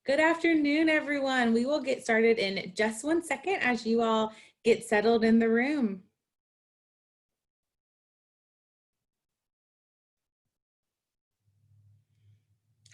Good afternoon, everyone. We will get started in just 1 second as you all get settled in the room.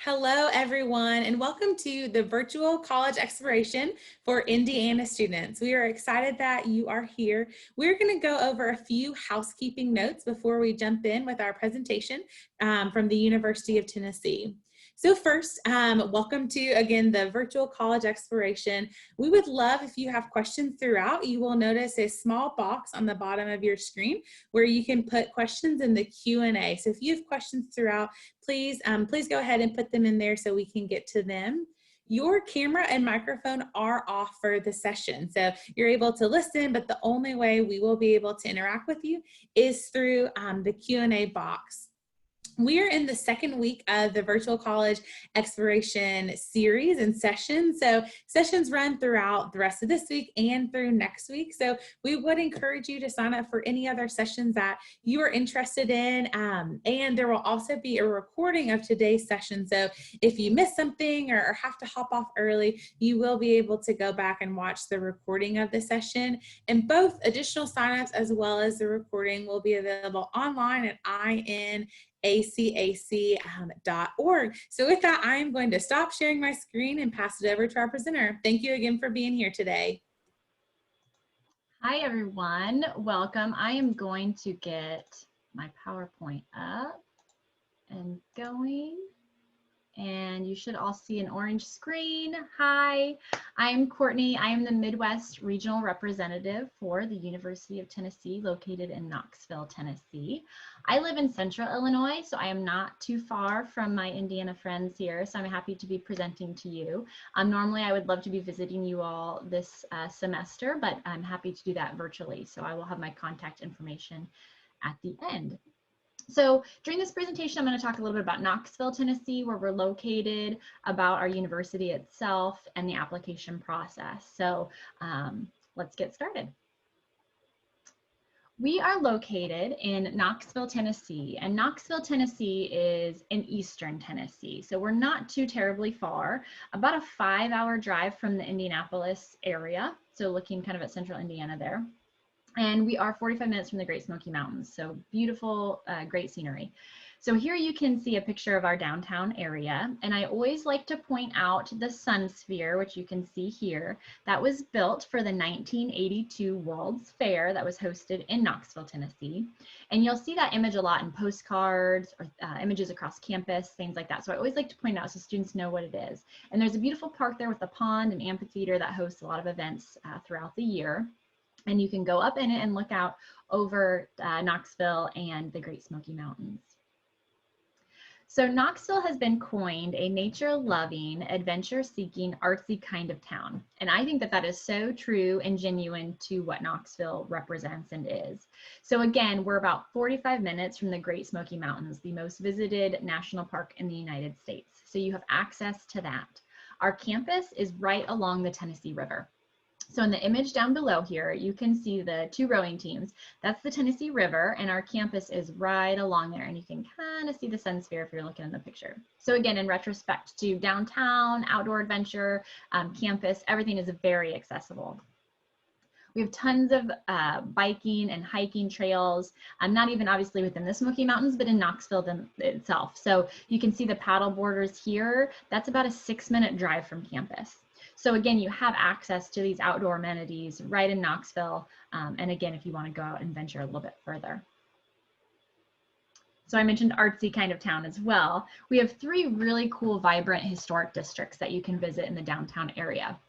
Hello, everyone, and welcome to the virtual college exploration for Indiana students. We are excited that you are here. We're going to go over a few housekeeping notes before we jump in with our presentation from the University of Tennessee. So first, welcome to, again, the virtual college exploration. We would love if you have questions throughout. You will notice a small box on the bottom of your screen where you can put questions in the Q&A. So if you have questions throughout, please go ahead and put them in there so we can get to them. Your camera and microphone are off for the session, so you're able to listen, but the only way we will be able to interact with you is through the Q&A box. We are in the second week of the virtual college exploration series and sessions. So sessions run throughout the rest of this week and through next week. So we would encourage you to sign up for any other sessions that you are interested in. And there will also be a recording of today's session. So if you miss something or have to hop off early, you will be able to go back and watch the recording of the session. And both additional signups as well as the recording will be available online at InACAC.org. So with that, I'm going to stop sharing my screen and pass it over to our presenter. Thank you again for being here today. Hi, everyone. Welcome. I am going to get my PowerPoint up and going. And you should all see an orange screen. Hi, I'm Courtney. I am the Midwest Regional Representative for the University of Tennessee, located in Knoxville, Tennessee. I live in Central Illinois, so I am not too far from my Indiana friends here, so I'm happy to be presenting to you. Normally, I would love to be visiting you all this semester, but I'm happy to do that virtually, so I will have my contact information at the end. So during this presentation, I'm going to talk a little bit about Knoxville, Tennessee, where we're located, about our university itself, and the application process. So let's get started. We are located in Knoxville, Tennessee, and Knoxville, Tennessee is in eastern Tennessee. So we're not too terribly far, about a 5-hour drive from the Indianapolis area. So looking kind of at central Indiana there. And we are 45 minutes from the Great Smoky Mountains, so beautiful, great scenery. So here you can see a picture of our downtown area, and I always like to point out the Sun Sphere, which you can see here. That was built for the 1982 World's Fair that was hosted in Knoxville, Tennessee. And you'll see that image a lot in postcards or images across campus, things like that. So I always like to point out so students know what it is. And there's a beautiful park there with a pond and amphitheater that hosts a lot of events throughout the year. And you can go up in it and look out over Knoxville and the Great Smoky Mountains. So Knoxville has been coined a nature-loving, adventure-seeking, artsy kind of town. And I think that that is so true and genuine to what Knoxville represents and is. So again, we're about 45 minutes from the Great Smoky Mountains, the most visited national park in the United States. So you have access to that. Our campus is right along the Tennessee River. So in the image down below here, you can see the 2 rowing teams. That's the Tennessee River, and our campus is right along there, and you can kind of see the Sun Sphere if you're looking in the picture. So again, in retrospect to downtown, outdoor adventure, campus, everything is very accessible. We have tons of biking and hiking trails, not even obviously within the Smoky Mountains, but in Knoxville itself. So you can see the paddle boarders here. That's about a 6-minute drive from campus. So again, you have access to these outdoor amenities right in Knoxville. And again, if you want to go out and venture a little bit further. So I mentioned artsy kind of town as well. We have 3 really cool, vibrant historic districts that you can visit in the downtown area.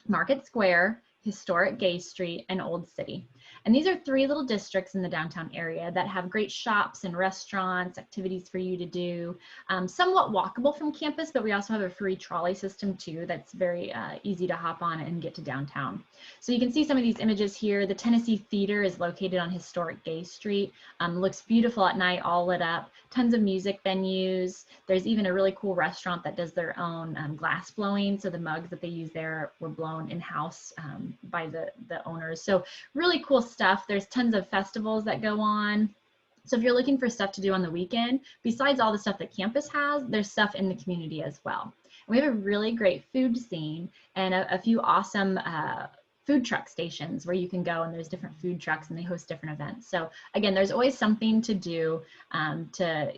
Market Square, Historic Gay Street, and Old City. And these are 3 little districts in the downtown area that have great shops and restaurants, activities for you to do, somewhat walkable from campus, but we also have a free trolley system too that's very easy to hop on and get to downtown. So you can see some of these images here. The Tennessee Theater is located on Historic Gay Street. Looks beautiful at night, all lit up. Tons of music venues. There's even a really cool restaurant that does their own glass blowing. So the mugs that they use there were blown in-house by the owners. So really cool stuff. There's tons of festivals that go on. So if you're looking for stuff to do on the weekend, besides all the stuff that campus has, there's stuff in the community as well. We have a really great food scene and a few awesome food truck stations where you can go, and there's different food trucks and they host different events. So again, there's always something to do to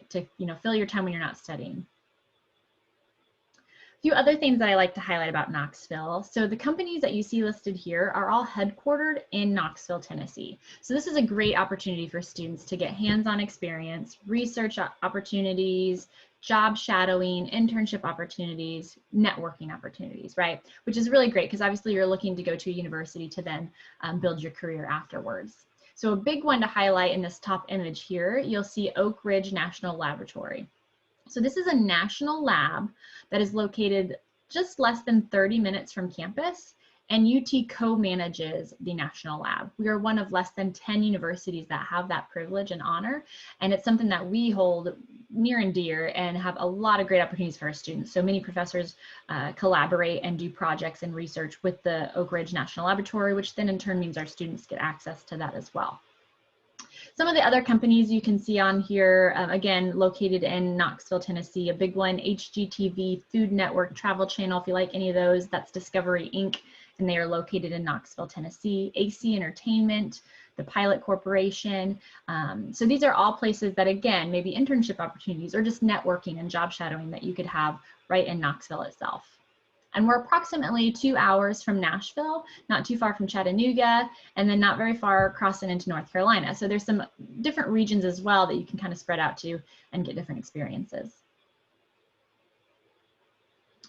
fill your time when you're not studying. A few other things that I like to highlight about Knoxville. So the companies that you see listed here are all headquartered in Knoxville, Tennessee. So this is a great opportunity for students to get hands-on experience, research opportunities, job shadowing, internship opportunities, networking opportunities, right? Which is really great because obviously you're looking to go to a university to then build your career afterwards. So a big one to highlight in this top image here, you'll see Oak Ridge National Laboratory. So this is a national lab that is located just less than 30 minutes from campus, and UT co-manages the national lab. We are one of less than 10 universities that have that privilege and honor, and it's something that we hold near and dear and have a lot of great opportunities for our students. So many professors collaborate and do projects and research with the Oak Ridge National Laboratory, which then in turn means our students get access to that as well. Some of the other companies you can see on here, again, located in Knoxville, Tennessee, a big one, HGTV, Food Network, Travel Channel, if you like any of those, that's Discovery Inc., and they are located in Knoxville, Tennessee. AC Entertainment, the Pilot Corporation. So these are all places that, again, maybe internship opportunities or just networking and job shadowing that you could have right in Knoxville itself. And we're approximately 2 hours from Nashville, not too far from Chattanooga, and then not very far crossing into North Carolina. So there's some different regions as well that you can kind of spread out to and get different experiences.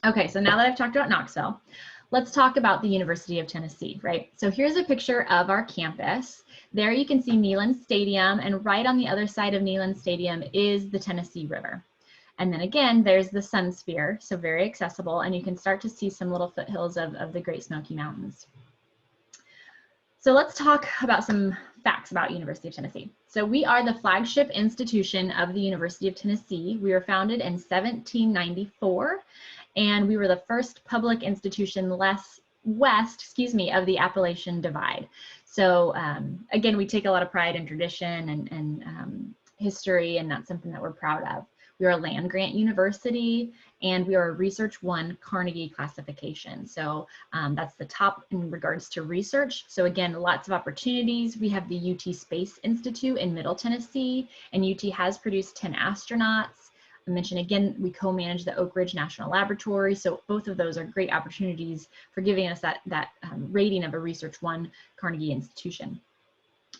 Okay, so now that I've talked about Knoxville, let's talk about the University of Tennessee, right? So here's a picture of our campus. There you can see Neyland Stadium, and right on the other side of Neyland Stadium is the Tennessee River. And then again, there's the Sun Sphere, so very accessible, and you can start to see some little foothills of the Great Smoky Mountains. So let's talk about some facts about University of Tennessee. So we are the flagship institution of the University of Tennessee. We were founded in 1794, and we were the first public institution west of the Appalachian Divide. So again, we take a lot of pride in tradition and history, and that's something that we're proud of. We are a land-grant university, and we are a Research 1 Carnegie classification. So that's the top in regards to research. So again, lots of opportunities. We have the UT Space Institute in Middle Tennessee, and UT has produced 10 astronauts. I mentioned again, we co-manage the Oak Ridge National Laboratory. So both of those are great opportunities for giving us that rating of a Research 1 Carnegie institution.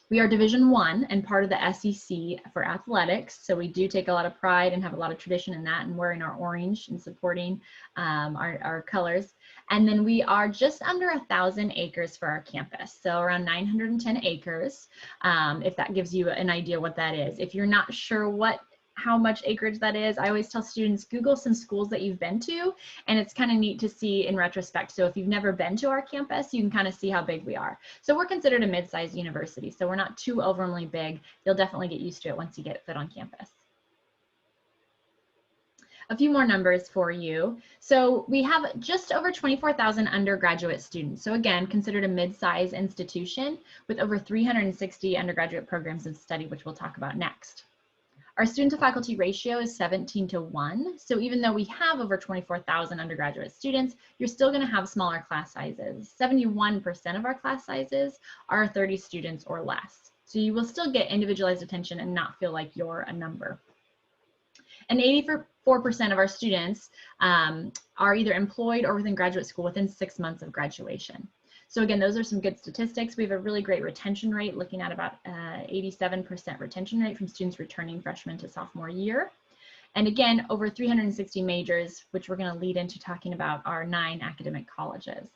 We are Division I and part of the SEC for athletics, so we do take a lot of pride and have a lot of tradition in that and wearing our orange and supporting our colors. And then we are just under 1,000 acres for our campus, so around 910 acres, if that gives you an idea what that is. If you're not sure how much acreage that is, I always tell students, Google some schools that you've been to, and it's kind of neat to see in retrospect. So if you've never been to our campus, you can kind of see how big we are. So we're considered a mid-sized university, so we're not too overly big. You'll definitely get used to it once you get fit on campus. A few more numbers for you. So we have just over 24,000 undergraduate students. So again, considered a mid-sized institution with over 360 undergraduate programs of study, which we'll talk about next. Our student to faculty ratio is 17:1. So even though we have over 24,000 undergraduate students, you're still going to have smaller class sizes. 71% of our class sizes are 30 students or less. So you will still get individualized attention and not feel like you're a number. And 84% of our students are either employed or within graduate school within 6 months of graduation. So again, those are some good statistics. We have a really great retention rate, looking at about 87% retention rate from students returning freshman to sophomore year. And again, over 360 majors, which we're going to lead into talking about our 9 academic colleges.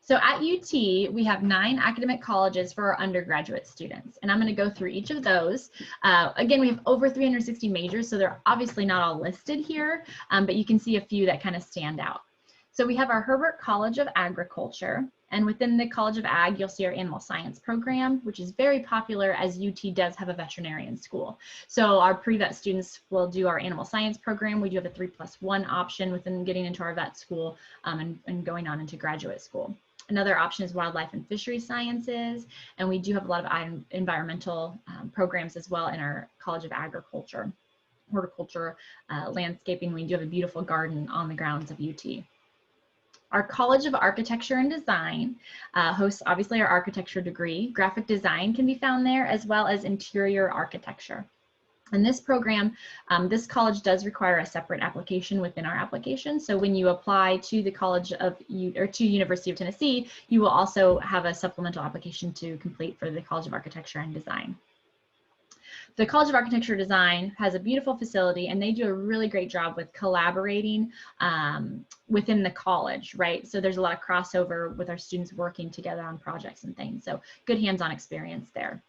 So at UT, we have 9 academic colleges for our undergraduate students, and I'm going to go through each of those. Again, we have over 360 majors, so they're obviously not all listed here, but you can see a few that kind of stand out. So we have our Herbert College of Agriculture, and within the College of Ag, you'll see our animal science program, which is very popular as UT does have a veterinarian school. So our pre-vet students will do our animal science program. We do have a 3+1 option within getting into our vet school and going on into graduate school. Another option is wildlife and fishery sciences, and we do have a lot of environmental programs as well in our College of Agriculture. horticulture, landscaping. We do have a beautiful garden on the grounds of UT. Our College of Architecture and Design hosts obviously our architecture degree. Graphic design can be found there, as well as interior architecture. In this program, this college does require a separate application within our application. So when you apply to the College of, or to University of Tennessee, you will also have a supplemental application to complete for the College of Architecture and Design. The College of Architecture and Design has a beautiful facility, and they do a really great job with collaborating within the college, right? So there's a lot of crossover with our students working together on projects and things. So good hands-on experience there.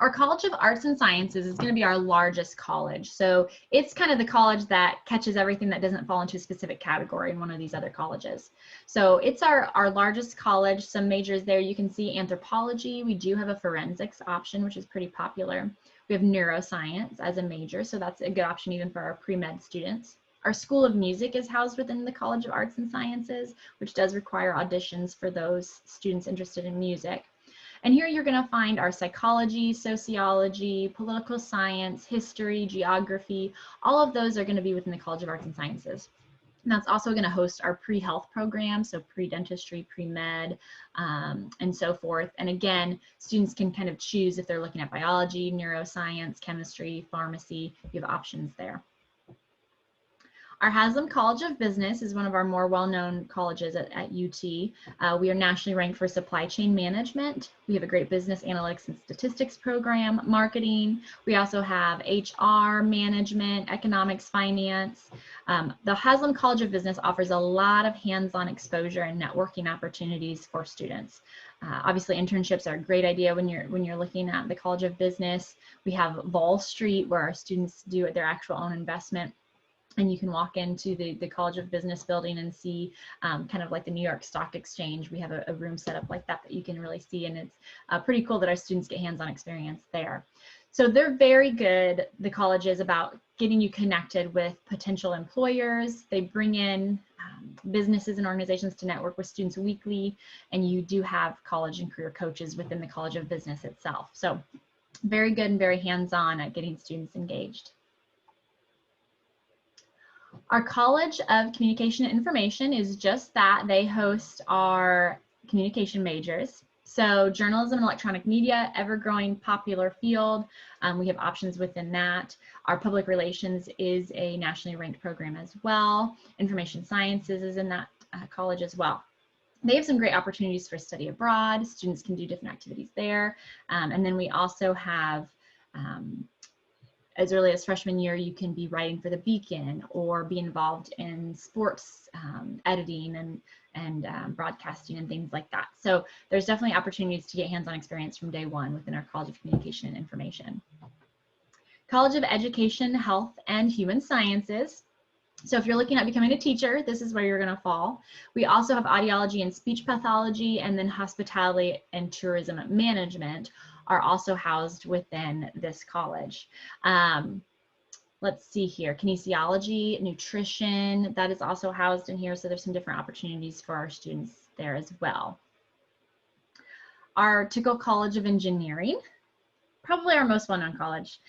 Our College of Arts and Sciences is going to be our largest college. So it's kind of the college that catches everything that doesn't fall into a specific category in one of these other colleges. So it's our largest college. Some majors there, you can see anthropology. We do have a forensics option, which is pretty popular. We have neuroscience as a major, so that's a good option even for our pre-med students. Our School of Music is housed within the College of Arts and Sciences, which does require auditions for those students interested in music. And here you're going to find our psychology, sociology, political science, history, geography. All of those are going to be within the College of Arts and Sciences. And that's also going to host our pre-health program, so pre-dentistry, pre-med, and so forth. And again, students can kind of choose if they're looking at biology, neuroscience, chemistry, pharmacy. You have options there. Our Haslam College of Business is one of our more well-known colleges at UT. We are nationally ranked for supply chain management. We have a great business analytics and statistics program, marketing. We also have HR, management, economics, finance. The Haslam College of Business offers a lot of hands-on exposure and networking opportunities for students. Obviously, internships are a great idea when you're looking at the College of Business. We have Vol Street, where our students do their actual own investment. And you can walk into the College of Business building and see kind of like the New York Stock Exchange. We have a room set up like that you can really see, and it's pretty cool that our students get hands-on experience there. So they're very good, the college is, about getting you connected with potential employers. They bring in businesses and organizations to network with students weekly, and you do have college and career coaches within the College of Business itself. So very good and very hands-on at getting students engaged. Our College of Communication and Information is just that. They host our communication majors. So journalism and electronic media, ever-growing popular field. We have options within that. Our public relations is a nationally ranked program as well. Information sciences is in that college as well. They have some great opportunities for study abroad. Students can do different activities there. And then we also have as early as freshman year, you can be writing for the Beacon or be involved in sports editing and broadcasting and things like that. So there's definitely opportunities to get hands-on experience from day one within our College of Communication and Information. College of Education, Health, and Human Sciences. So if you're looking at becoming a teacher, this is where you're going to fall. We also have audiology and speech pathology, and then hospitality and tourism management are also housed within this college. Let's see here, kinesiology, nutrition, that is also housed in here. So there's some different opportunities for our students there as well. Our Tickle College of Engineering, probably our most well-known college.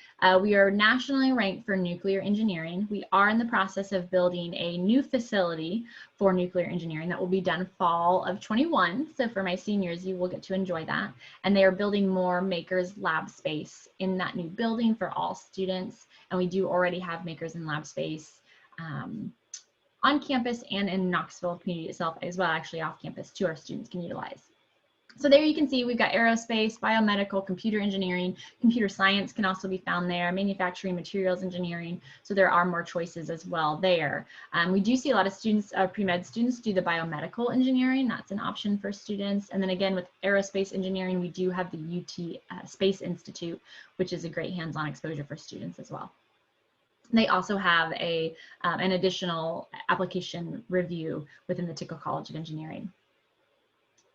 We are nationally ranked for nuclear engineering. We are in the process of building a new facility for nuclear engineering that will be done fall of 21. So for my seniors, you will get to enjoy that. And they are building more Makers Lab space in that new building for all students. And we do already have Makers and Lab space on campus and in Knoxville community itself as well, actually off campus, too, our students can utilize. So there you can see we've got aerospace, biomedical, computer engineering, computer science can also be found there, manufacturing, materials engineering. So there are more choices as well there. We do see a lot of students, pre-med students, do the biomedical engineering. That's an option for students. And then again, with aerospace engineering, we do have the UT Space Institute, which is a great hands-on exposure for students as well. They also have an additional application review within the Tickle College of Engineering.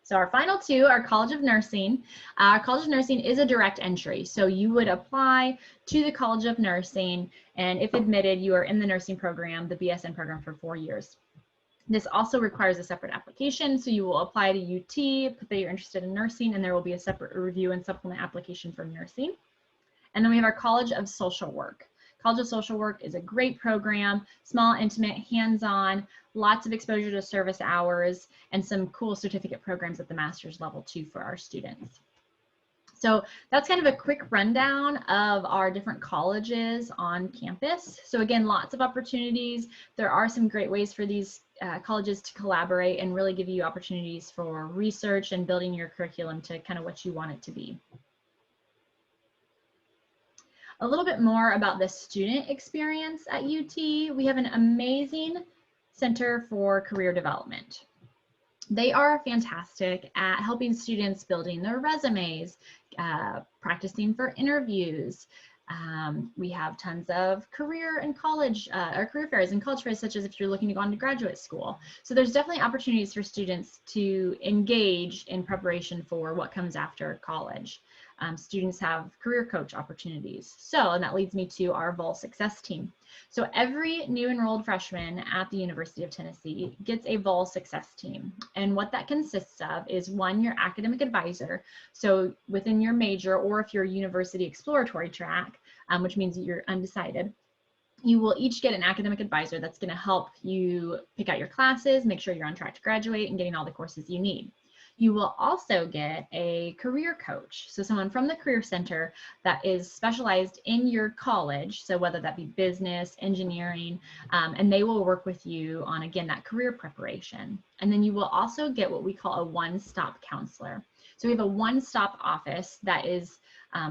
So our final two are College of Nursing. Our College of Nursing is a direct entry. So you would apply to the College of Nursing, and if admitted, you are in the nursing program, the BSN program, for 4 years. This also requires a separate application. So you will apply to UT, put that you're interested in nursing, and there will be a separate review and supplement application for nursing. And then we have our College of Social Work. College of Social Work is a great program, small, intimate, hands-on, lots of exposure to service hours, and some cool certificate programs at the master's level too for our students. So that's kind of a quick rundown of our different colleges on campus. So again, lots of opportunities. There are some great ways for these colleges to collaborate and really give you opportunities for research and building your curriculum to kind of what you want it to be. A little bit more about the student experience at UT. We have an amazing Center for Career Development. They are fantastic at helping students building their resumes, practicing for interviews. We have tons of career and college or career fairs and college fairs, such as if you're looking to go on to graduate school. So there's definitely opportunities for students to engage in preparation for what comes after college. Students have career coach opportunities. And that leads me to our VOL Success Team. So every new enrolled freshman at the University of Tennessee gets a VOL Success Team. And what that consists of is one, your academic advisor. So within your major, or if you're a university exploratory track, which means you're undecided, you will each get an academic advisor that's going to help you pick out your classes, make sure you're on track to graduate, and getting all the courses you need. You will also get a career coach, so someone from the Career Center that is specialized in your college, so whether that be business, engineering, and they will work with you on, again, that career preparation. And then you will also get what we call a one-stop counselor. So we have a one-stop office that is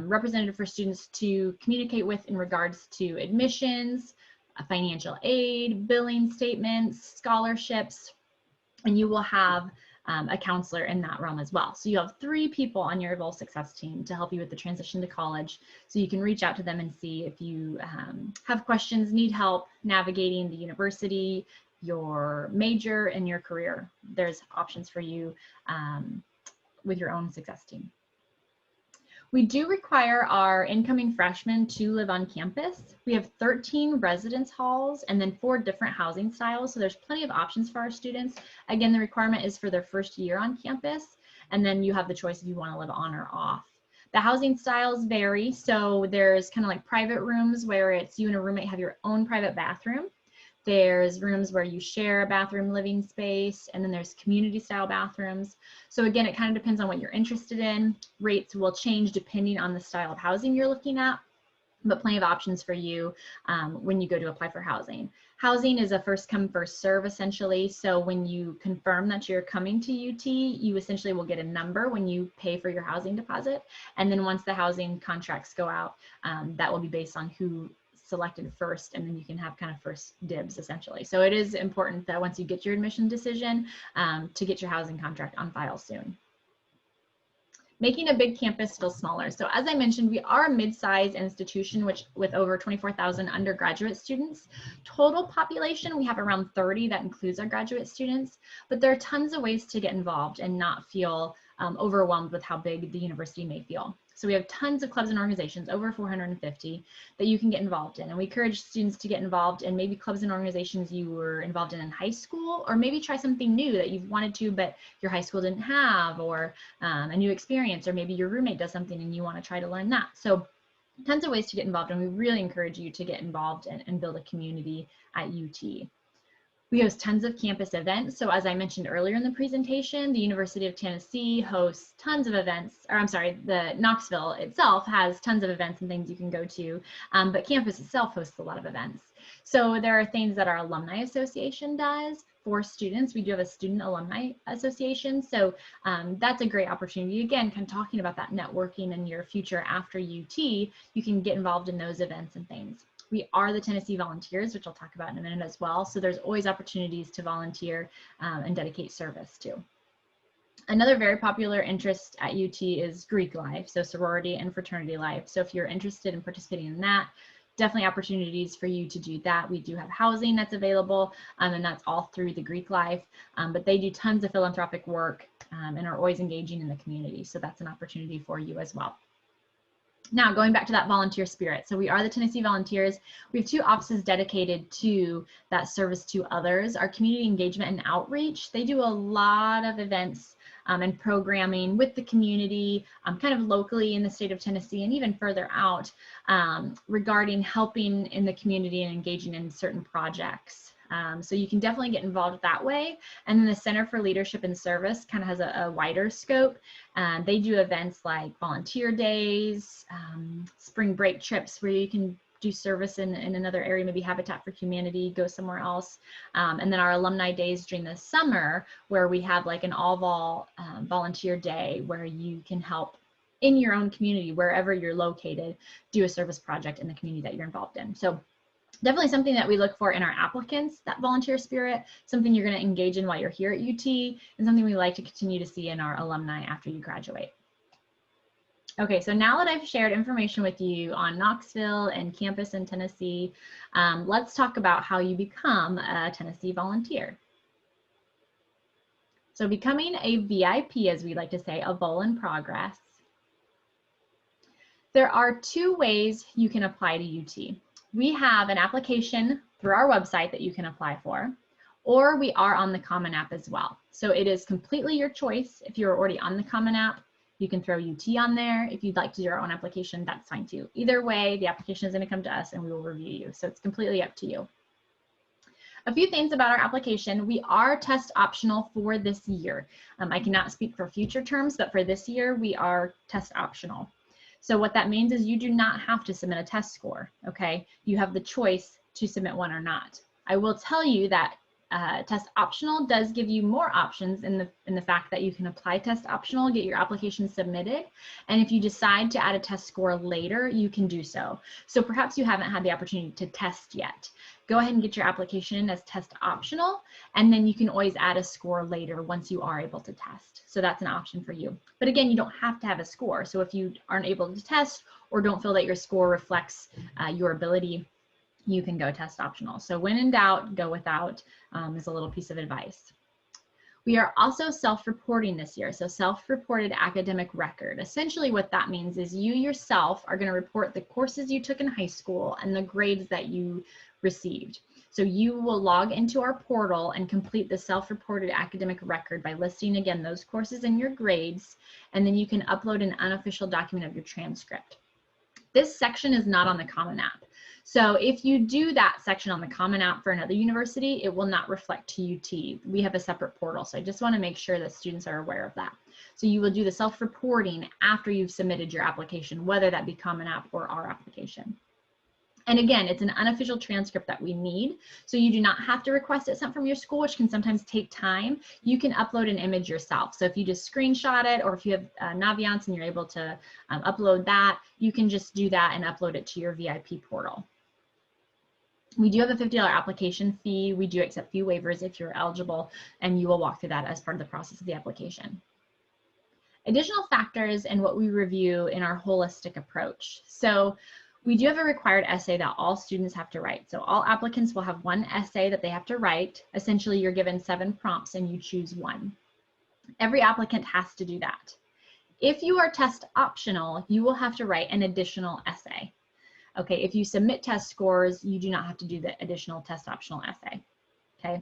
representative for students to communicate with in regards to admissions, financial aid, billing statements, scholarships, and you will have a counselor in that realm as well. So you have 3 people on your VOL Success Team to help you with the transition to college. So you can reach out to them and see if you have questions, need help navigating the university, your major, and your career. There's options for you with your own success team. We do require our incoming freshmen to live on campus. We have 13 residence halls and then 4 different housing styles. So there's plenty of options for our students. Again, the requirement is for their first year on campus, and then you have the choice if you want to live on or off. The housing styles vary. So there's kind of like private rooms where it's you and a roommate have your own private bathroom. There's rooms where you share a bathroom living space, and then there's community style bathrooms. So again, it kind of depends on what you're interested in. Rates will change depending on the style of housing you're looking at, but plenty of options for you when you go to apply for housing. Housing is a first come, first serve essentially. So when you confirm that you're coming to UT, you essentially will get a number when you pay for your housing deposit. And then once the housing contracts go out, that will be based on who selected first, and then you can have kind of first dibs essentially. So it is important that once you get your admission decision to get your housing contract on file soon. Making a big campus feel smaller. So as I mentioned, we are a mid-sized institution with over 24,000 undergraduate students. Total population, we have around 30, that includes our graduate students, but there are tons of ways to get involved and not feel overwhelmed with how big the university may feel. So we have tons of clubs and organizations, over 450, that you can get involved in. And we encourage students to get involved in maybe clubs and organizations you were involved in high school, or maybe try something new that you've wanted to, but your high school didn't have, or a new experience, or maybe your roommate does something and you want to try to learn that. So tons of ways to get involved, and we really encourage you to get involved and build a community at UT. We host tons of campus events. So as I mentioned earlier in the presentation, the University of Tennessee hosts tons of events, or I'm sorry, the Knoxville itself has tons of events and things you can go to, but campus itself hosts a lot of events. So there are things that our alumni association does for students. We do have a student alumni association. So that's a great opportunity. Again, kind of talking about that networking and your future after UT, you can get involved in those events and things. We are the Tennessee Volunteers, which I'll talk about in a minute as well. So there's always opportunities to volunteer and dedicate service to. Another very popular interest at UT is Greek life, so sorority and fraternity life. So if you're interested in participating in that, definitely opportunities for you to do that. We do have housing that's available, and that's all through the Greek life, but they do tons of philanthropic work and are always engaging in the community. So that's an opportunity for you as well. Now, going back to that volunteer spirit. So we are the Tennessee Volunteers. We have 2 offices dedicated to that service to others. Our community engagement and outreach, they do a lot of events and programming with the community, kind of locally in the state of Tennessee and even further out, regarding helping in the community and engaging in certain projects. So you can definitely get involved that way. And then the Center for Leadership and Service kind of has a wider scope. They do events like volunteer days, spring break trips where you can do service in another area, maybe Habitat for Humanity, go somewhere else. And then our alumni days during the summer, where we have like an all-vol volunteer day where you can help in your own community, wherever you're located, do a service project in the community that you're involved in. So definitely something that we look for in our applicants, that volunteer spirit, something you're going to engage in while you're here at UT, and something we like to continue to see in our alumni after you graduate. Okay, so now that I've shared information with you on Knoxville and campus in Tennessee, let's talk about how you become a Tennessee volunteer. So becoming a VIP, as we like to say, a vol in progress. There are two ways you can apply to UT. We have an application through our website that you can apply for, or we are on the Common App as well. So it is completely your choice. If you're already on the Common App, you can throw UT on there. If you'd like to do your own application, that's fine too. Either way, the application is going to come to us and we will review you. So it's completely up to you. A few things about our application. We are test optional for this year. I cannot speak for future terms, but for this year, we are test optional. So what that means is you do not have to submit a test score, okay? You have the choice to submit one or not. I will tell you that test optional does give you more options in the fact that you can apply test optional, get your application submitted, and if you decide to add a test score later, you can do so. So perhaps you haven't had the opportunity to test yet. Go ahead and get your application in as test optional, and then you can always add a score later once you are able to test. So that's an option for you. But again, you don't have to have a score. So if you aren't able to test or don't feel that your score reflects your ability, you can go test optional. So when in doubt, go without is a little piece of advice. We are also self-reporting this year. So self-reported academic record. Essentially what that means is you yourself are going to report the courses you took in high school and the grades that you received. So you will log into our portal and complete the self-reported academic record by listing again those courses and your grades, and then you can upload an unofficial document of your transcript. This section is not on the Common App. So if you do that section on the Common App for another university, it will not reflect to UT. We have a separate portal, so I just want to make sure that students are aware of that. So you will do the self-reporting after you've submitted your application, whether that be Common App or our application. And again, it's an unofficial transcript that we need. So you do not have to request it sent from your school, which can sometimes take time. You can upload an image yourself. So if you just screenshot it, or if you have Naviance and you're able to upload that, you can just do that and upload it to your VIP portal. We do have a $50 application fee. We do accept fee waivers if you're eligible, and you will walk through that as part of the process of the application. Additional factors and what we review in our holistic approach. So we do have a required essay that all students have to write. So all applicants will have one essay that they have to write. Essentially, you're given 7 prompts and you choose one. Every applicant has to do that. If you are test optional, you will have to write an additional essay. Okay, if you submit test scores, you do not have to do the additional test optional essay. Okay,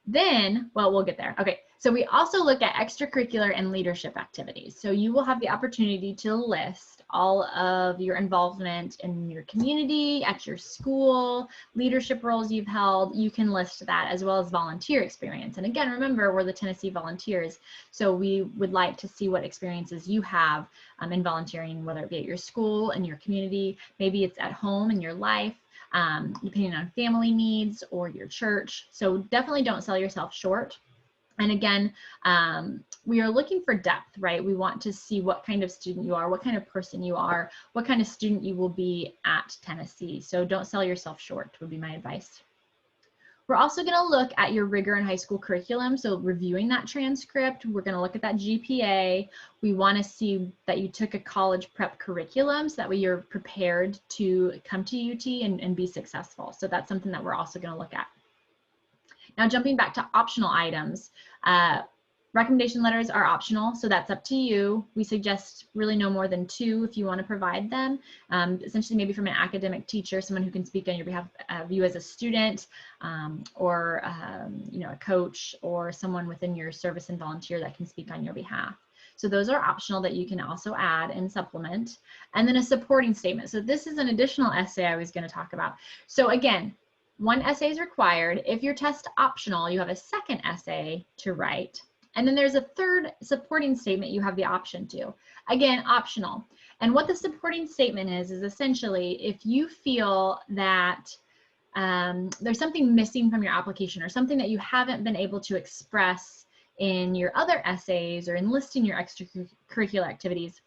then, well, we'll get there. Okay, so we also look at extracurricular and leadership activities. So you will have the opportunity to list all of your involvement in your community, at your school, leadership roles you've held. You can list that, as well as volunteer experience. And again, remember, we're the Tennessee Volunteers, so we would like to see what experiences you have in volunteering, whether it be at your school, in your community, maybe it's at home in your life, depending on family needs or your church. So definitely don't sell yourself short. And again, we are looking for depth, right? We want to see what kind of student you are, what kind of person you are, what kind of student you will be at Tennessee. So don't sell yourself short would be my advice. We're also going to look at your rigor in high school curriculum. So reviewing that transcript, we're going to look at that GPA. We want to see that you took a college prep curriculum so that way you're prepared to come to UT and be successful. So that's something that we're also going to look at. Now, jumping back to optional items, Recommendation letters are optional, so that's up to you. We suggest really no more than 2 if you want to provide them. Essentially, maybe from an academic teacher, someone who can speak on your behalf of you as a student, or you know, a coach, or someone within your service and volunteer that can speak on your behalf. So those are optional that you can also add and supplement. And then a supporting statement. So this is an additional essay I was going to talk about. So again, 1 essay is required. If your test optional, you have a second essay to write. And then there's a third supporting statement you have the option to. Again, optional. And what the supporting statement is essentially if you feel that there's something missing from your application or something that you haven't been able to express in your other essays or in listing your extracurricular activities,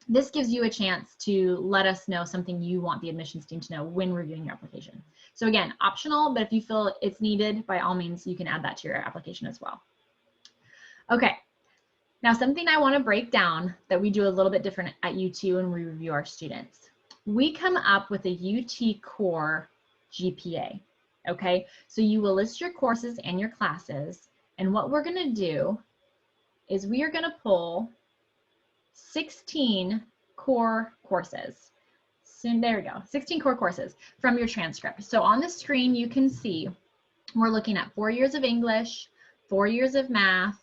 this gives you a chance to let us know something you want the admissions team to know when reviewing your application. So again, optional, but if you feel it's needed, by all means, you can add that to your application as well. Okay, now something I want to break down that we do a little bit different at UT when we review our students. We come up with a UT core GPA, okay? So you will list your courses and your classes, and what we're going to do is we are going to pull 16 core courses. So there we go, 16 core courses from your transcript. So on the screen, you can see we're looking at 4 years of English, 4 years of math,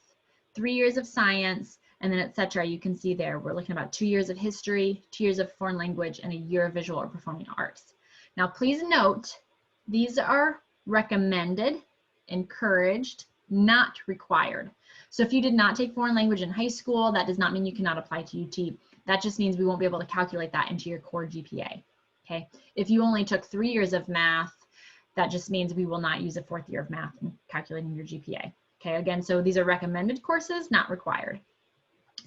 3 years of science, and then etc. You can see there, we're looking at about 2 years of history, 2 years of foreign language, and a year of visual or performing arts. Now, please note, these are recommended, encouraged, not required. So if you did not take foreign language in high school, that does not mean you cannot apply to UT. That just means we won't be able to calculate that into your core GPA, okay? If you only took 3 years of math, that just means we will not use a 4th year of math in calculating your GPA. Okay, again, so these are recommended courses, not required.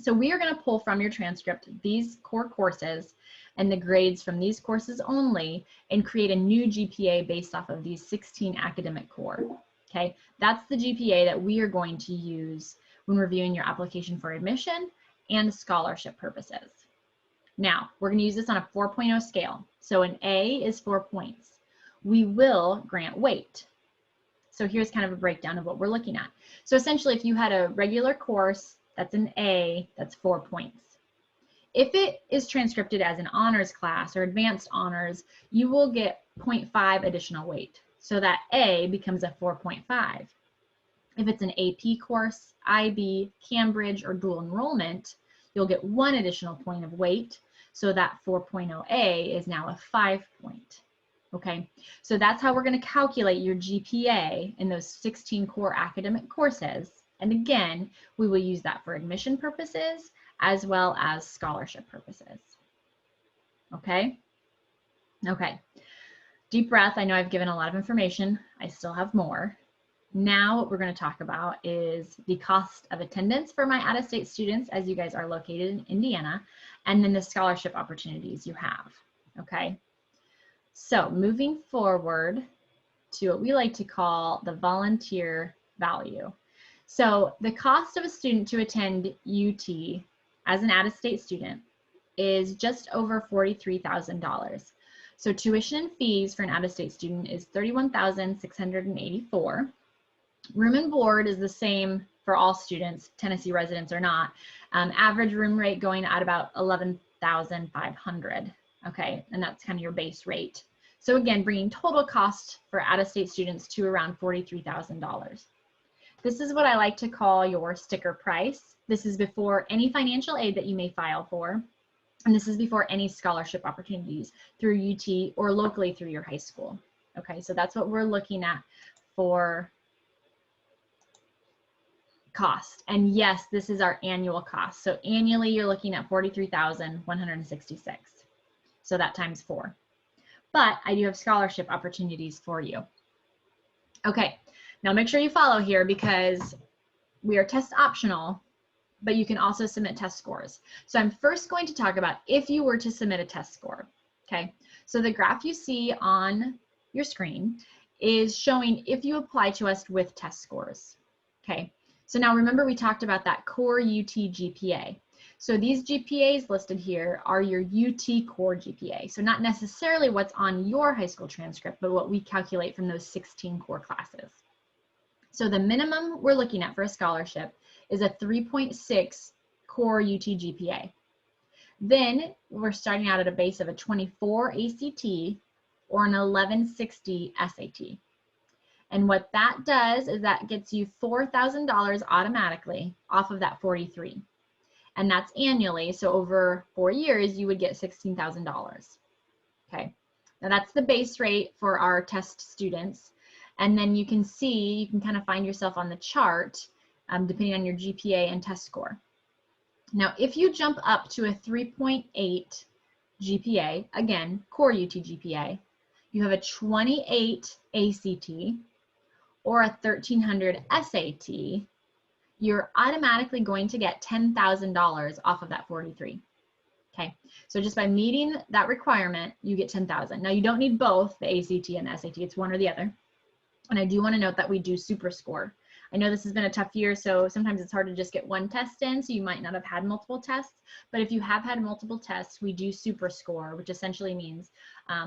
So we are going to pull from your transcript these core courses and the grades from these courses only and create a new GPA based off of these 16 academic core. Okay, that's the GPA that we are going to use when reviewing your application for admission and scholarship purposes. Now, we're going to use this on a 4.0 scale. So an A is 4 points. We will grant weight. So here's kind of a breakdown of what we're looking at. So essentially, if you had a regular course, that's an A, that's 4 points. If it is transcripted as an honors class or advanced honors, you will get 0.5 additional weight. So that A becomes a 4.5. If it's an AP course, IB, Cambridge, or dual enrollment, you'll get 1 additional point of weight. So that 4.0 A is now a 5 point. Okay, so that's how we're going to calculate your GPA in those 16 core academic courses. And again, we will use that for admission purposes as well as scholarship purposes. Okay? Okay. Deep breath. I know I've given a lot of information. I still have more. Now what we're going to talk about is the cost of attendance for my out-of-state students as you guys are located in Indiana, and then the scholarship opportunities you have. Okay? So moving forward to what we like to call the volunteer value. So the cost of a student to attend UT as an out-of-state student is just over $43,000. So tuition and fees for an out-of-state student is $31,684. Room and board is the same for all students, Tennessee residents or not. Average room rate going at about $11,500. Okay, and that's kind of your base rate. So again, bringing total cost for out-of-state students to around $43,000. This is what I like to call your sticker price. This is before any financial aid that you may file for, and this is before any scholarship opportunities through UT or locally through your high school. Okay, so that's what we're looking at for cost. And yes, this is our annual cost. So annually, you're looking at $43,166. So that times 4. But I do have scholarship opportunities for you. Okay, now make sure you follow here because we are test optional, but you can also submit test scores. So I'm first going to talk about if you were to submit a test score. Okay, so the graph you see on your screen is showing if you apply to us with test scores. Okay, so now remember we talked about that core UT GPA. So these GPAs listed here are your UT core GPA. So not necessarily what's on your high school transcript, but what we calculate from those 16 core classes. So the minimum we're looking at for a scholarship is a 3.6 core UT GPA. Then we're starting out at a base of a 24 ACT or an 1160 SAT. And what that does is that gets you $4,000 automatically off of that 43. And that's annually, so over 4 years, you would get $16,000. Okay, now that's the base rate for our test students. And then you can see, you can kind of find yourself on the chart depending on your GPA and test score. Now, if you jump up to a 3.8 GPA, again, core UT GPA, you have a 28 ACT or a 1300 SAT, you're automatically going to get $10,000 off of that 43. Okay, so just by meeting that requirement, you get 10,000. Now you don't need both the ACT and the SAT, it's one or the other. And I do want to note that we do super score. I know this has been a tough year, so sometimes it's hard to just get one test in, so you might not have had multiple tests. But if you have had multiple tests, we do super score, which essentially means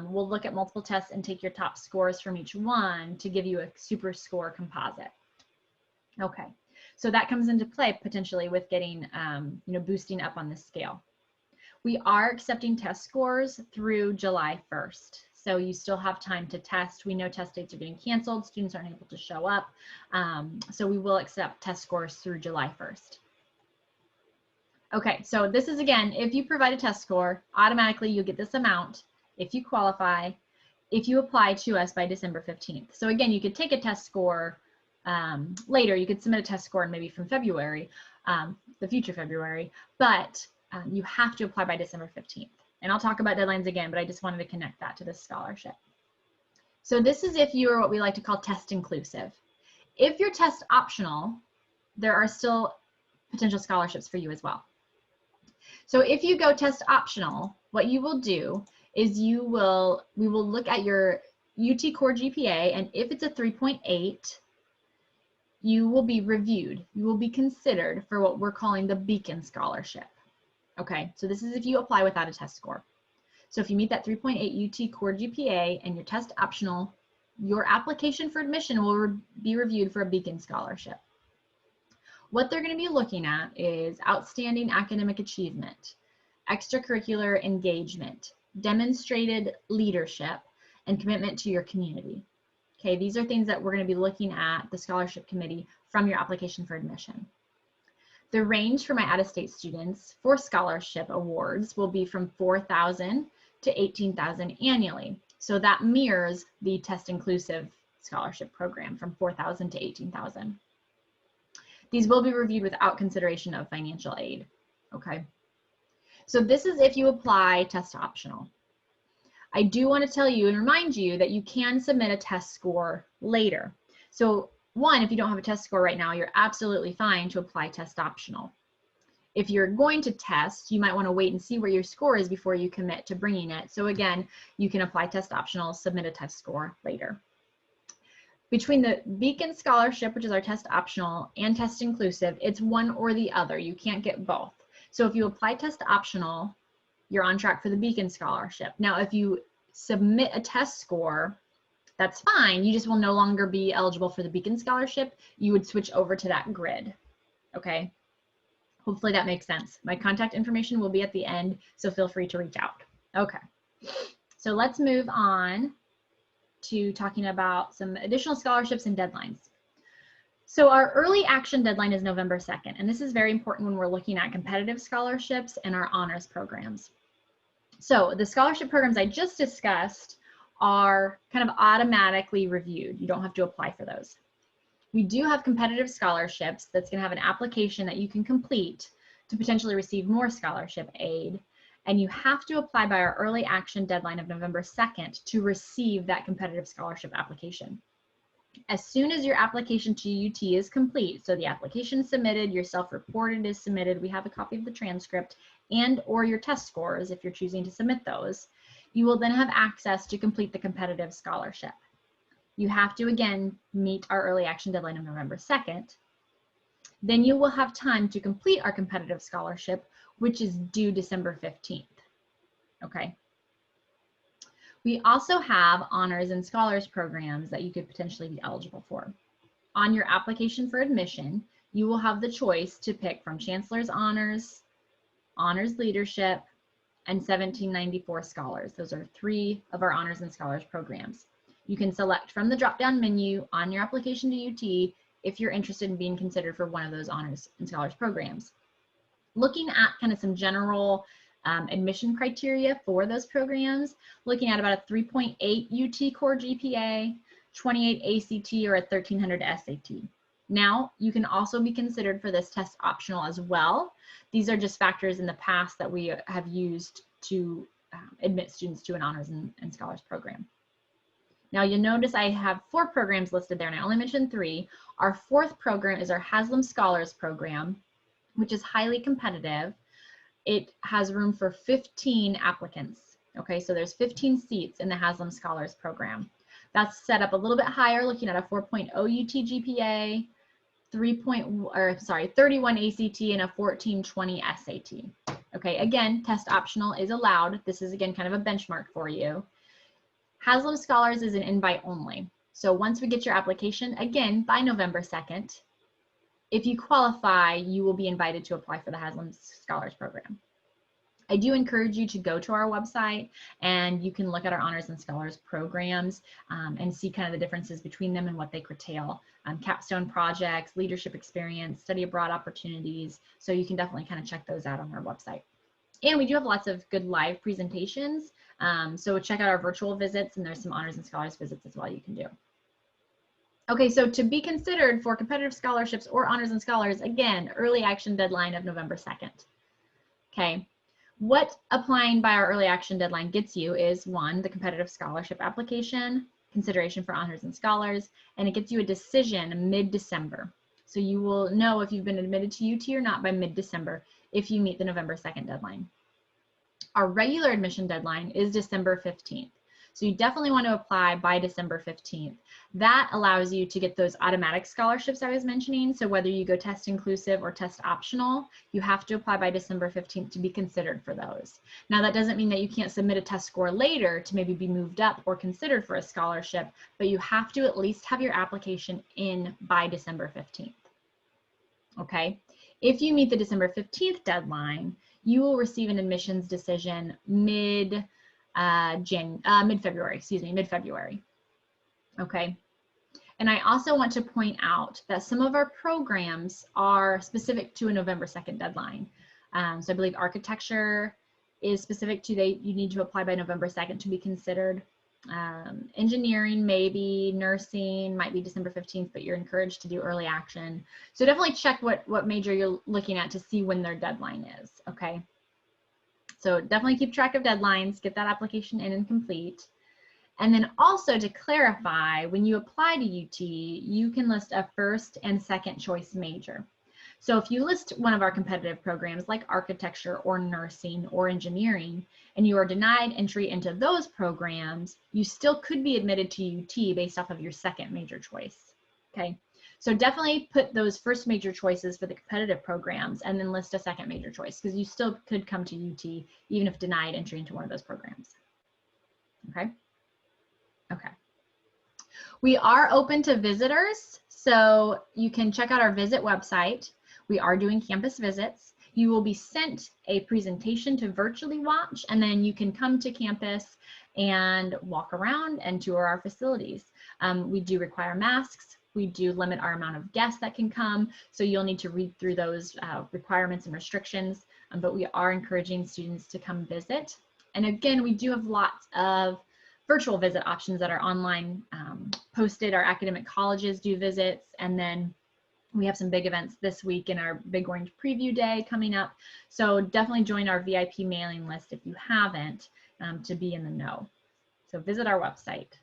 we'll look at multiple tests and take your top scores from each one to give you a super score composite. Okay, so that comes into play potentially with getting, boosting up on this scale. We are accepting test scores through July 1st. So you still have time to test. We know test dates are getting canceled. Students aren't able to show up. So we will accept test scores through July 1st. Okay, so this is, again, if you provide a test score, automatically you'll get this amount if you qualify, if you apply to us by December 15th. So again, you could take a test score later. You could submit a test score maybe from February, the future February, but you have to apply by December 15th. And I'll talk about deadlines again, but I just wanted to connect that to this scholarship. So this is if you are what we like to call test inclusive. If you're test optional, there are still potential scholarships for you as well. So if you go test optional, what you will do is we will look at your UT core GPA, and if it's a 3.8, you will be reviewed. You will be considered for what we're calling the Beacon Scholarship. Okay, so this is if you apply without a test score. So if you meet that 3.8 UT core GPA and you're test optional, your application for admission will be reviewed for a Beacon Scholarship. What they're going to be looking at is outstanding academic achievement, extracurricular engagement, demonstrated leadership, and commitment to your community. Okay, these are things that we're going to be looking at the scholarship committee from your application for admission. The range for my out-of-state students for scholarship awards will be from $4,000 to $18,000 annually. So that mirrors the test inclusive scholarship program from $4,000 to $18,000. These will be reviewed without consideration of financial aid. Okay. So this is if you apply test optional. I do want to tell you and remind you that you can submit a test score later. So one, if you don't have a test score right now, you're absolutely fine to apply test optional. If you're going to test, you might want to wait and see where your score is before you commit to bringing it. So again, you can apply test optional, submit a test score later. Between the Beacon Scholarship, which is our test optional, and test inclusive, it's one or the other. You can't get both. So if you apply test optional, you're on track for the Beacon Scholarship. Now, if you submit a test score, that's fine. You just will no longer be eligible for the Beacon Scholarship. You would switch over to that grid. Okay. Hopefully that makes sense. My contact information will be at the end, so feel free to reach out. Okay. So let's move on to talking about some additional scholarships and deadlines. So our early action deadline is November 2nd, and this is very important when we're looking at competitive scholarships and our honors programs. So the scholarship programs I just discussed are kind of automatically reviewed. You don't have to apply for those. We do have competitive scholarships that's going to have an application that you can complete to potentially receive more scholarship aid, and you have to apply by our early action deadline of November 2nd to receive that competitive scholarship application. As soon as your application to UT is complete, so the application is submitted, your self-reported is submitted, we have a copy of the transcript and or your test scores if you're choosing to submit those, you will then have access to complete the competitive scholarship. You have to, again, meet our early action deadline of November 2nd. Then you will have time to complete our competitive scholarship, which is due December 15th. Okay. We also have honors and scholars programs that you could potentially be eligible for. On your application for admission, you will have the choice to pick from Chancellor's Honors, Honors Leadership, and 1794 Scholars. Those are 3 of our Honors and Scholars programs. You can select from the drop-down menu on your application to UT if you're interested in being considered for one of those Honors and Scholars programs. Looking at kind of some general admission criteria for those programs, looking at about a 3.8 UT core GPA, 28 ACT, or a 1300 SAT. Now, you can also be considered for this test optional as well. These are just factors in the past that we have used to admit students to an Honors and Scholars program. Now, you'll notice I have 4 programs listed there, and I only mentioned 3. Our 4th program is our Haslam Scholars Program, which is highly competitive. It has room for 15 applicants. Okay, so there's 15 seats in the Haslam Scholars Program. That's set up a little bit higher, looking at a 4.0 UT GPA, 31 ACT, and a 1420 SAT. Okay, again, test optional is allowed. This is, again, kind of a benchmark for you. Haslam Scholars is an invite only. So once we get your application, again, by November 2nd, if you qualify, you will be invited to apply for the Haslam Scholars Program. I do encourage you to go to our website, and you can look at our Honors and Scholars programs and see kind of the differences between them and what they curtail. Capstone projects, leadership experience, study abroad opportunities. So you can definitely kind of check those out on our website. And we do have lots of good live presentations. So check out our virtual visits, and there's some Honors and Scholars visits as well you can do. Okay, so to be considered for competitive scholarships or Honors and Scholars, again, early action deadline of November 2nd. Okay, what applying by our early action deadline gets you is 1, the competitive scholarship application, consideration for Honors and Scholars, and it gets you a decision mid-December. So you will know if you've been admitted to UT or not by mid-December if you meet the November 2nd deadline. Our regular admission deadline is December 15th. So you definitely want to apply by December 15th. That allows you to get those automatic scholarships I was mentioning. So whether you go test inclusive or test optional, you have to apply by December 15th to be considered for those. Now, that doesn't mean that you can't submit a test score later to maybe be moved up or considered for a scholarship, but you have to at least have your application in by December 15th. Okay. If you meet the December 15th deadline, you will receive an admissions decision mid-February, mid-February. Okay. And I also want to point out that some of our programs are specific to a November 2nd deadline. So I believe architecture is specific to you need to apply by November 2nd to be considered. Engineering, maybe, nursing might be December 15th, but you're encouraged to do early action. So definitely check what major you're looking at to see when their deadline is, okay? So definitely keep track of deadlines, get that application in and complete. And then also to clarify, when you apply to UT, you can list a first and second choice major. So if you list one of our competitive programs like architecture or nursing or engineering, and you are denied entry into those programs, you still could be admitted to UT based off of your second major choice, okay? So definitely put those first major choices for the competitive programs and then list a second major choice, because you still could come to UT even if denied entry into one of those programs, okay? Okay. We are open to visitors, so you can check out our visit website. We are doing campus visits. You will be sent a presentation to virtually watch, and then you can come to campus and walk around and tour our facilities. We do require masks. We do limit our amount of guests that can come, so you'll need to read through those requirements and restrictions, but we are encouraging students to come visit. And again, we do have lots of virtual visit options that are online posted. Our academic colleges do visits, and then we have some big events this week in our Big Orange Preview Day coming up. So definitely join our VIP mailing list if you haven't to be in the know. So visit our website.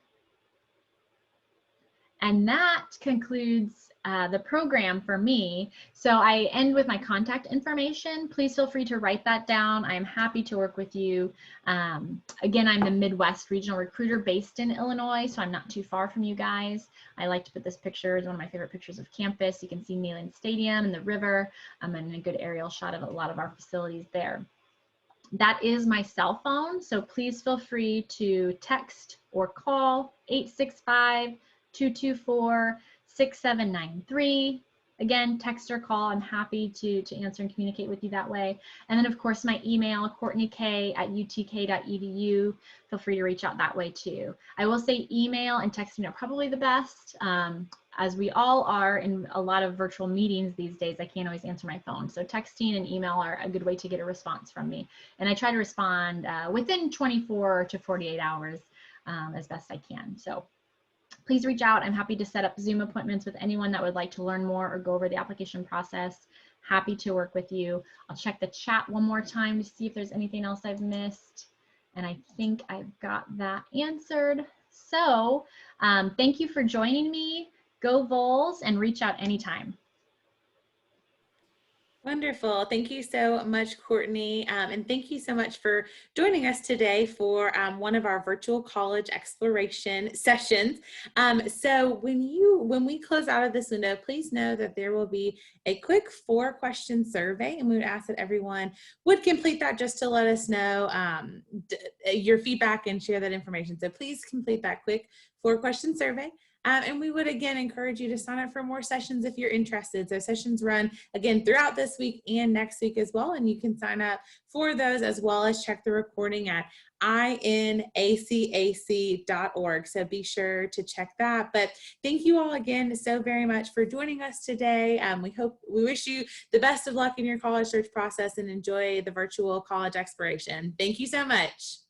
And that concludes the program for me. So I end with my contact information. Please feel free to write that down. I'm happy to work with you. Again, I'm the Midwest Regional Recruiter based in Illinois, so I'm not too far from you guys. I like to put this picture as one of my favorite pictures of campus. You can see Neyland Stadium and the river, and a good aerial shot of a lot of our facilities there. That is my cell phone, so please feel free to text or call 865-224-6793. again, text or call. I'm happy to answer and communicate with you that way. And then, of course, my email, courtneyk@utk.edu. Feel free to reach out that way too. I will say email and texting are probably the best. As we all are in a lot of virtual meetings these days, I can't always answer my phone. So texting and email are a good way to get a response from me. And I try to respond within 24 to 48 hours as best I can. So please reach out. I'm happy to set up Zoom appointments with anyone that would like to learn more or go over the application process. Happy to work with you. I'll check the chat one more time to see if there's anything else I've missed. And I think I've got that answered. So thank you for joining me. Go Vols and reach out anytime. Wonderful. Thank you so much, Courtney. And thank you so much for joining us today for one of our virtual college exploration sessions. So when we close out of this window, please know that there will be a quick 4-question survey, and we would ask that everyone would complete that just to let us know your feedback and share that information. So please complete that quick 4-question survey. And we would again encourage you to sign up for more sessions if you're interested. So sessions run again throughout this week and next week as well. And you can sign up for those as well as check the recording at InACAC.org. So be sure to check that. But thank you all again so very much for joining us today. We wish you the best of luck in your college search process and enjoy the virtual college exploration. Thank you so much.